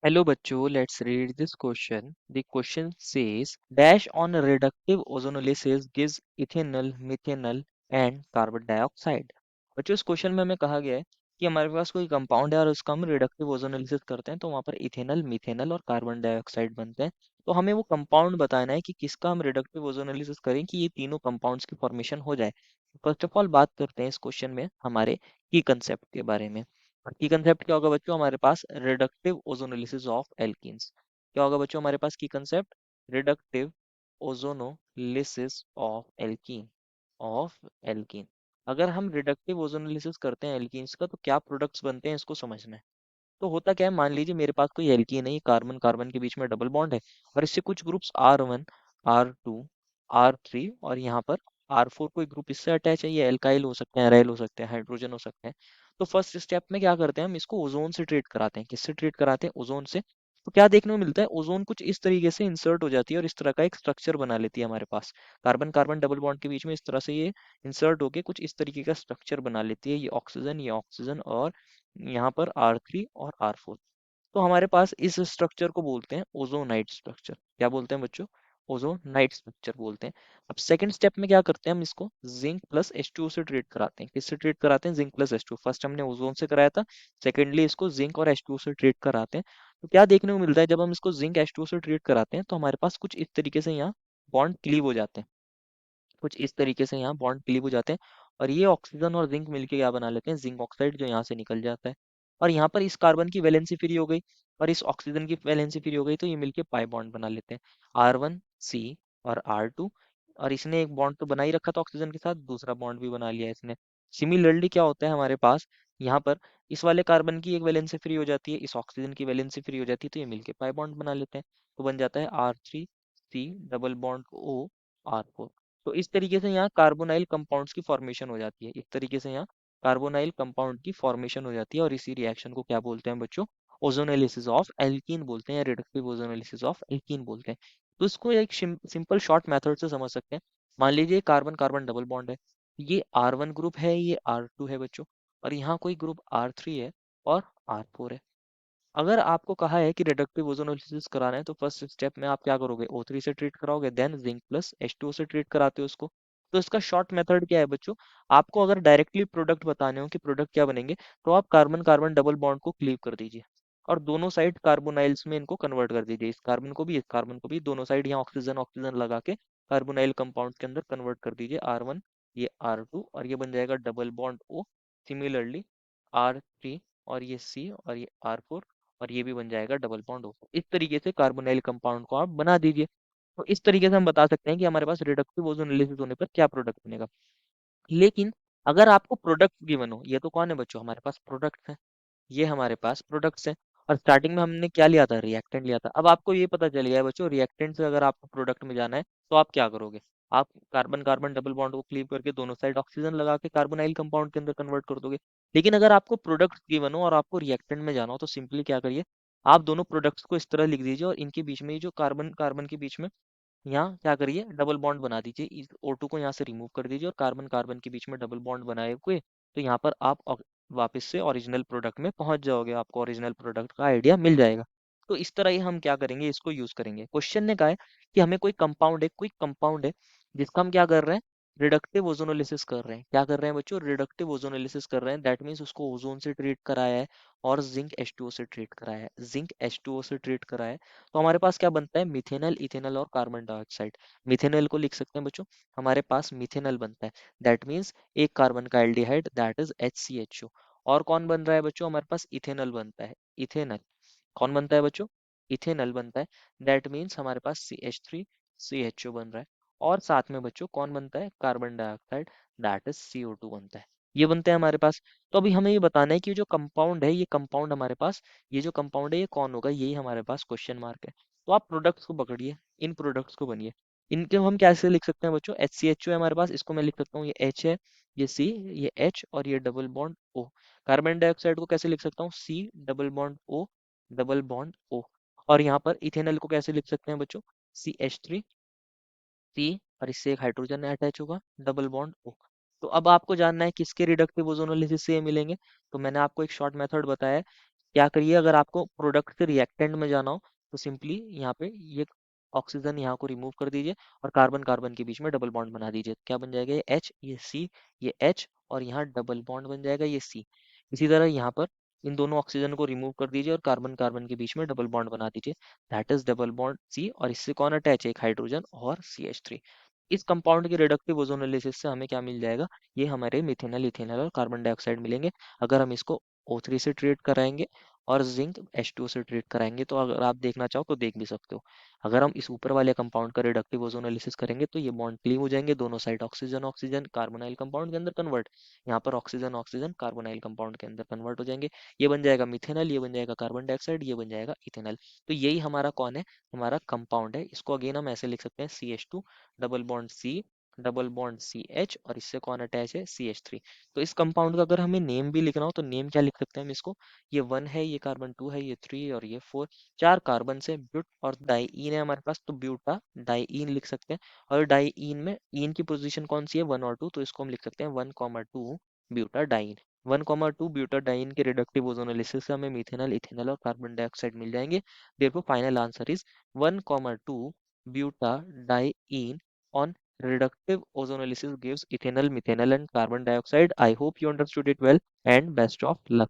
Hello बच्चों, let's read this question. The question says dash on reductive ozonolysis gives ethanol, methanol and carbon dioxide. बच्चों इस question में हमें कहा गया है कि हमारे पास कोई कंपाउंड है और उसका हम रिडक्टिव ओजोनोलिसिस करते हैं तो वहाँ पर इथेनॉल, मिथेनॉल और कार्बन डाइऑक्साइड बनते हैं। तो हमें वो कंपाउंड बताना है कि किसका हम रिडक्टिव ओजोनोलिसिस करें कि ये तीनों कंपाउंड्स की फॉर्मेशन हो जाए। फर्स्ट ऑफ ऑल बात करते हैं इस क्वेश्चन में हमारे की कंसेप्ट के बारे में। की कंसेप्ट क्या होगा बच्चों? हमारे पास रिडक्टिव ओजोनोलिसिस ऑफ एल्कीन्स। क्या होगा बच्चों हमारे पास की concept? Reductive ozonolysis of alkene. अगर हम रिडक्टिव ओजोनोलिसिस करते हैं एल्कीन्स का तो क्या प्रोडक्ट्स बनते हैं इसको समझना है। तो होता क्या है, मान लीजिए मेरे पास कोई एल्कीन है, ये कार्बन कार्बन के बीच में डबल बॉन्ड है और इससे कुछ ग्रुप्स R1, R2, R3 और यहाँ पर R4 कोई ग्रुप इससे अटैच है। ये एल्काइल हो सकते हैं, एराइल हो सकते हैं, हाइड्रोजन हो सकते हैं। तो फर्स्ट स्टेप में क्या करते हैं, हम इसको ओजोन से ट्रीट कराते हैं। किससे ट्रीट कराते हैं? ओजोन से। तो क्या देखने को मिलता है, ओजोन कुछ इस तरीके से इंसर्ट हो जाती है और इस तरह का एक स्ट्रक्चर बना लेती है हमारे पास। कार्बन कार्बन डबल बॉन्ड के बीच में इस तरह से ये इंसर्ट होके कुछ इस तरीके का स्ट्रक्चर बना लेती है। ये ऑक्सीजन और यहाँ पर R3 और R4। तो हमारे पास इस स्ट्रक्चर को बोलते हैं ओजोनाइट स्ट्रक्चर। क्या बोलते हैं बच्चों? ओजोनाइट स्ट्रक्चर बोलते हैं। अब सेकंड स्टेप में क्या करते हैं, हम इसको जिंक प्लस H2O से ट्रीट कराते हैं। किससे ट्रीट कराते हैं? Zinc plus H2O। फर्स्ट हमने ओजोन से कराया था, सेकेंडली इसको जिंक और H2O से ट्रीट कराते हैं। तो क्या देखने को मिलता है, जब हम इसको जिंक H2O से ट्रीट कराते हैं तो हमारे पास कुछ इस तरीके से यहाँ बॉन्ड क्लीव हो जाते हैं। कुछ इस तरीके से यहाँ बॉन्ड क्लीव हो जाते हैं और ये ऑक्सीजन और जिंक मिलके क्या बना लेते हैं? जिंक ऑक्साइड, जो यहाँ से निकल जाता है। और यहाँ पर इस कार्बन की वैलेंसी फ्री हो गई और इस ऑक्सीजन की वैलेंसी फ्री हो गई, तो ये मिलके पाई बॉन्ड बना लेते हैं, R1C और R2। और इसने एक बॉन्ड तो बना ही रखा था ऑक्सीजन के साथ, दूसरा बॉन्ड भी बना लिया इसने। सिमिलरली क्या होता है हमारे पास, यहाँ पर इस वाले कार्बन की एक वैलेंसी फ्री हो जाती है, इस ऑक्सीजन की वैलेंसी फ्री हो जाती है, तो ये मिलके पाई बॉन्ड बना लेते हैं। तो बन जाता है R3C double bond O R4। तो इस तरीके से यहाँ कार्बोनाइल कंपाउंड्स की फॉर्मेशन हो जाती है। इस तरीके से यहाँ कार्बोनाइल कंपाउंड की फॉर्मेशन हो जाती है और इसी रिएक्शन को क्या बोलते हैं बच्चों? ओजोनोलिसिस ऑफ एल्कीन बोलते हैं या रिडक्टिव ओजोनोलिसिस ऑफ एल्कीन बोलते हैं। तो इसको एक सिंपल शॉर्ट मेथड से समझ सकते हैं। मान लीजिए कार्बन कार्बन डबल बॉन्ड है, ये R1 ग्रुप है, ये R2 है बच्चों, और यहाँ कोई ग्रुप R3 है और R4 है। अगर आपको कहा है कि रिडक्टिव ओजोनोलिसिस कराना है तो फर्स्ट स्टेप में आप क्या करोगे? O3 से ट्रीट कराओगे, देन जिंक प्लस H2O से ट्रीट कराते हो उसको। तो इसका शॉर्ट मेथड क्या है बच्चों? आपको अगर डायरेक्टली प्रोडक्ट बताने हो कि प्रोडक्ट क्या बनेंगे, तो आप कार्बन कार्बन डबल बॉन्ड को क्लीव कर दीजिए और दोनों साइड कार्बोनाइल्स में इनको कन्वर्ट कर दीजिए। इस कार्बन को भी, इस कार्बन को भी, दोनों साइड यहाँ ऑक्सीजन ऑक्सीजन लगा के कार्बोनाइल कंपाउंड के अंदर कन्वर्ट कर दीजिए। R1, ये R2 और ये बन जाएगा double bond O। Similarly R3 और ये C और ये R4 और ये भी बन जाएगा डबल बॉन्ड O। इस तरीके से कार्बोनाइल कंपाउंड को आप बना दीजिए। तो इस तरीके से हम बता सकते हैं कि हमारे पास रिडक्टिव ओजोनोलिसिस होने पर क्या प्रोडक्ट बनेगा। लेकिन अगर आपको प्रोडक्ट गिवन हो, ये तो कौन है बच्चों? हमारे पास प्रोडक्ट है, ये हमारे पास प्रोडक्ट्स हैं। और स्टार्टिंग में हमने क्या लिया था? रिएक्टेंट लिया था। अब आपको ये पता चल गया है बच्चों, रिएक्टेंट से अगर आपको प्रोडक्ट में जाना है तो आप क्या करोगे? आप कार्बन कार्बन डबल बॉन्ड को क्लीव करके दोनों साइड ऑक्सीजन लगा के कार्बोनाइल कंपाउंड के अंदर कन्वर्ट कर दोगे। लेकिन अगर आपको प्रोडक्ट गिवन हो और आपको रिएक्टेंट में जाना हो तो सिंपली क्या करिए, आप दोनों प्रोडक्ट्स को इस तरह लिख दीजिए और इनके बीच में ये जो कार्बन कार्बन के बीच में यहाँ क्या करिए, डबल बॉन्ड बना दीजिए। इस O2 को यहाँ से रिमूव कर दीजिए और कार्बन कार्बन के बीच में डबल बॉन्ड बनाए हुए, तो यहाँ पर आप वापस से ओरिजिनल प्रोडक्ट में पहुंच जाओगे, आपको ओरिजिनल प्रोडक्ट का आइडिया मिल जाएगा। तो इस तरह ही हम क्या करेंगे, इसको यूज करेंगे। क्वेश्चन ने कहा है कि हमें कोई कंपाउंड है जिसका हम क्या कर रहे हैं? रिडक्टिव ओजोनोलिसिस कर रहे हैं। क्या कर रहे हैं बच्चों? रिडक्टिव ओजोनोलिसिस कर रहे हैं। दैट मीन्स उसको ओजोन से ट्रीट कराया है और जिंक H2O से ट्रीट कराया है, जिंक H2O से ट्रीट कराया है। तो हमारे पास क्या बनता है? मिथेनॉल, इथेनॉल और कार्बन डाइऑक्साइड। मिथेनॉल को लिख सकते हैं बच्चों, हमारे पास मिथेनॉल बनता है। दैट मीन्स एक कार्बन का एल्डिहाइड, दैट इज HCHO। और कौन बन रहा है बच्चों? हमारे पास इथेनॉल बनता है। इथेनॉल कौन बनता है बच्चों? इथेनॉल बनता है। दैट मीन्स हमारे पास CH3CHO बन रहा है। और साथ में बच्चों कौन बनता है? Carbon dioxide, that is CO2 बनता है। ये बनते हैं हमारे पास। तो अभी हमें ये बताना है कि जो कंपाउंड है, ये कंपाउंड हमारे पास, ये जो कंपाउंड है ये कौन होगा, यही हमारे पास क्वेश्चन मार्क है। तो आप प्रोडक्ट्स को पकड़िए, इन प्रोडक्ट्स को बनिए। इनके हम कैसे लिख सकते हैं बच्चों? HCHO है हमारे पास, इसको मैं लिख सकता हूँ, ये H है, ये C, ये H और ये double bond O। Carbon dioxide को कैसे लिख सकता हूँ? C double bond O double bond O। और यहाँ पर इथेनॉल को कैसे लिख सकते हैं बच्चों? CH3C और इससे एक हाइड्रोजन अटैच होगा, डबल बॉन्ड O। तो अब आपको जानना है किसके रिडक्टिव ओजोनोलिसिस से ये मिलेंगे। तो मैंने आपको एक शॉर्ट मेथड बताया है, क्या करिए, अगर आपको प्रोडक्ट के रिएक्टेंट में जाना हो तो सिंपली यहाँ पे ये ऑक्सीजन यहाँ को रिमूव कर दीजिए और कार्बन कार्बन के बीच में डबल बॉन्ड बना दीजिए। क्या बन जाएगा, ये एच, ये सी, ये एच, और यहाँ डबल बॉन्ड बन जाएगा, ये सी। इसी तरह यहाँ पर इन दोनों ऑक्सीजन को रिमूव कर दीजिए और कार्बन कार्बन के बीच में डबल बॉन्ड बना दीजिए। That is double bond C, और इससे कौन अटैच है, एक हाइड्रोजन और CH3। इस कंपाउंड के रिडक्टिव ओजोन एनालिसिस से हमें क्या मिल जाएगा, ये हमारे मिथेनॉल, इथेनॉल और कार्बन डाइऑक्साइड मिलेंगे। अगर हम इसको O3 से ट्रीट कराएंगे और जिंक H2O से ट्रीट कराएंगे, तो अगर आप देखना चाहो तो देख भी सकते हो। अगर हम इस ऊपर वाले कंपाउंड का रिडक्टिव ओजोन एनालिसिस करेंगे तो ये बॉन्ड क्लीव हो जाएंगे, दोनों side oxygen oxygen carbonyl compound के अंदर कन्वर्ट, यहाँ पर ऑक्सीजन ऑक्सीजन कार्बोनाइल कंपाउंड के अंदर कन्वर्ट हो जाएंगे। ये बन जाएगा मिथेनॉल, ये बन जाएगा कार्बन डाइऑक्साइड, ये बन जाएगा इथेनॉल। तो यही हमारा कौन है, हमारा कंपाउंड है। इसको अगेन हम ऐसे लिख सकते हैं, CH2 double bond C double bond CH, और इससे कौन अटैच है, CH3। तो इस कंपाउंड का अगर हमें नेम भी लिखना हो तो नेम क्या लिख सकते हैं हम इसको, ये 1 है, ये कार्बन 2 है, ये 3 और ये 4। 4 कार्बन से ब्यूट और डाइईन है हमारे पास, तो ब्यूटा डाइईन लिख सकते हैं। और डाइईन में ईन की पोजीशन कौन सी है, 1 और 2, तो इसको हम लिख सकते हैं 1,2 ब्यूटा डाइईन। 1,2 ब्यूटा डाइईन के रिडक्टिव ओजोन एनालिसिस से हमें मिथेनॉल, इथेनॉल और कार्बन डाइऑक्साइड मिल जाएंगे। Therefore final answer is 1,2 buta diene on reductive ozonolysis gives ethanol, methanol, and carbon dioxide. I hope you understood it well, and best of luck.